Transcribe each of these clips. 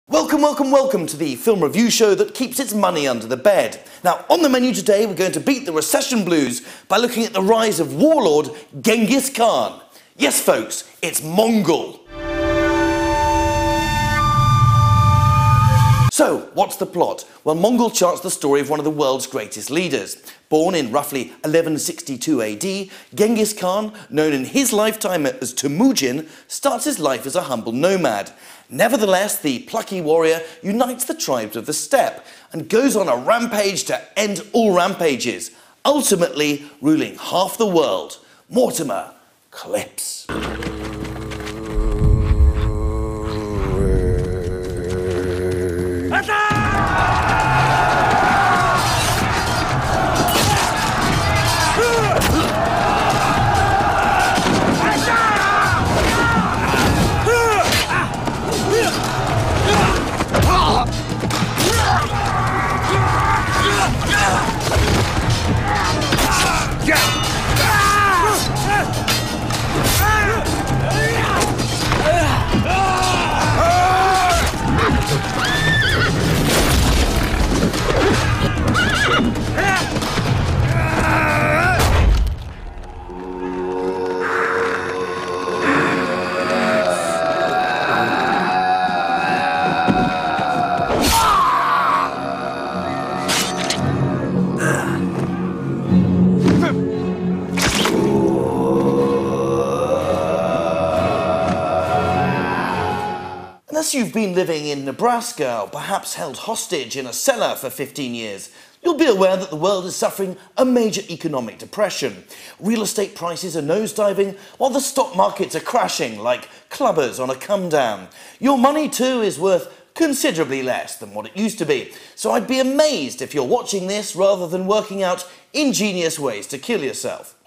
Welcome, welcome, welcome to the film review show that keeps its money under the bed. Now, on the menu today, we're going to beat the recession blues by looking at the rise of warlord Genghis Khan. Yes, folks, it's Mongol. So, what's the plot? Well, Mongol charts the story of one of the world's greatest leaders. Born in roughly 1162 AD, Genghis Khan, known in his lifetime as Temujin, starts his life as a humble nomad. Nevertheless, the plucky warrior unites the tribes of the steppe and goes on a rampage to end all rampages, ultimately ruling half the world. Mortimer Clips. Unless you've been living in Nebraska or perhaps held hostage in a cellar for 15 years, you'll be aware that the world is suffering a major economic depression. Real estate prices are nosediving while the stock markets are crashing like clubbers on a come-down. Your money too is worth considerably less than what it used to be. So I'd be amazed if you're watching this rather than working out ingenious ways to kill yourself.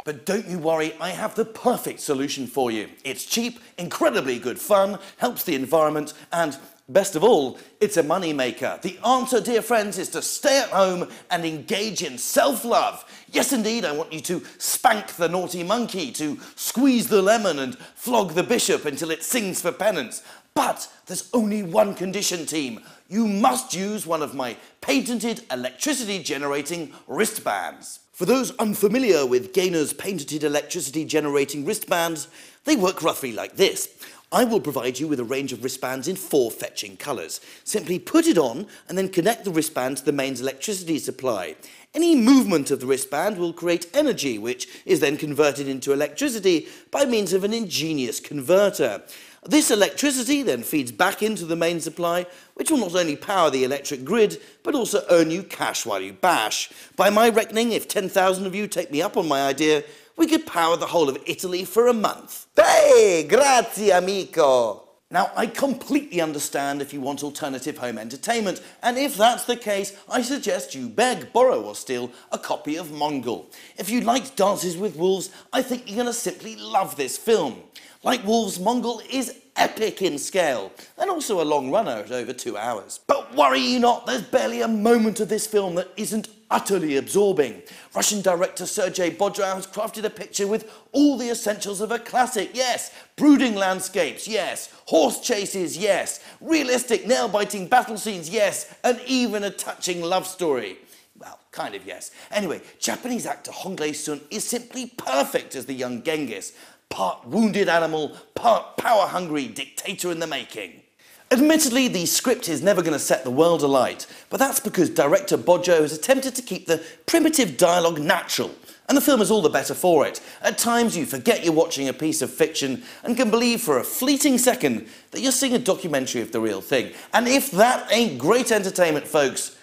But don't you worry, I have the perfect solution for you. It's cheap, incredibly good fun, helps the environment, and best of all, it's a money maker. The answer, dear friends, is to stay at home and engage in self-love. Yes, indeed, I want you to spank the naughty monkey, to squeeze the lemon and flog the bishop until it sings for penance. But there's only one condition, team. You must use one of my patented electricity-generating wristbands. For those unfamiliar with Gainer's patented electricity-generating wristbands, they work roughly like this. I will provide you with a range of wristbands in 4 fetching colours. Simply put it on and then connect the wristband to the mains electricity supply. Any movement of the wristband will create energy, which is then converted into electricity by means of an ingenious converter. This electricity then feeds back into the main supply, which will not only power the electric grid, but also earn you cash while you bash. By my reckoning, if 10,000 of you take me up on my idea, we could power the whole of Italy for a month. Hey, grazie amico! Now, I completely understand if you want alternative home entertainment, and if that's the case, I suggest you beg, borrow or steal a copy of Mongol. If you liked Dances with Wolves, I think you're going to simply love this film. Like Wolves, Mongol is epic in scale, and also a long runner at over 2 hours. But worry you not, there's barely a moment of this film that isn't utterly absorbing. Russian director Sergei Bodrav has crafted a picture with all the essentials of a classic, yes. Brooding landscapes, yes. Horse chases, yes. Realistic, nail-biting battle scenes, yes. And even a touching love story. Well, kind of yes. Anyway, Japanese actor Hong Sun is simply perfect as the young Genghis. Part wounded animal, part power-hungry dictator in the making. Admittedly, the script is never going to set the world alight, but that's because director Bojo has attempted to keep the primitive dialogue natural, and the film is all the better for it. At times you forget you're watching a piece of fiction and can believe for a fleeting second that you're seeing a documentary of the real thing. And if that ain't great entertainment, folks,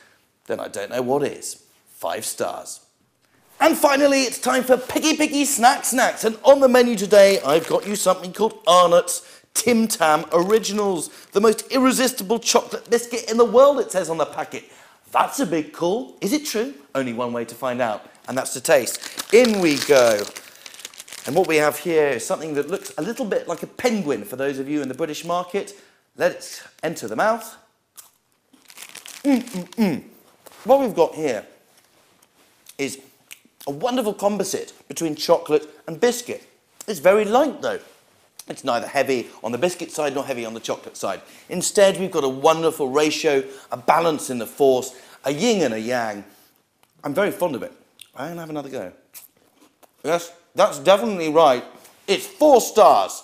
then I don't know what is. 5 stars. And finally, it's time for Picky Snacks. And on the menu today, I've got you something called Arnott's Tim Tam Originals. The most irresistible chocolate biscuit in the world, it says on the packet. That's a big call. Is it true? Only one way to find out, and that's to taste. In we go. And what we have here is something that looks a little bit like a penguin for those of you in the British market. Let it enter the mouth. What we've got here is a wonderful composite between chocolate and biscuit. It's very light though. It's neither heavy on the biscuit side nor heavy on the chocolate side. Instead, we've got a wonderful ratio, a balance in the force, a yin and a yang. I'm very fond of it. I'm going to have another go. Yes, that's definitely right. It's 4 stars.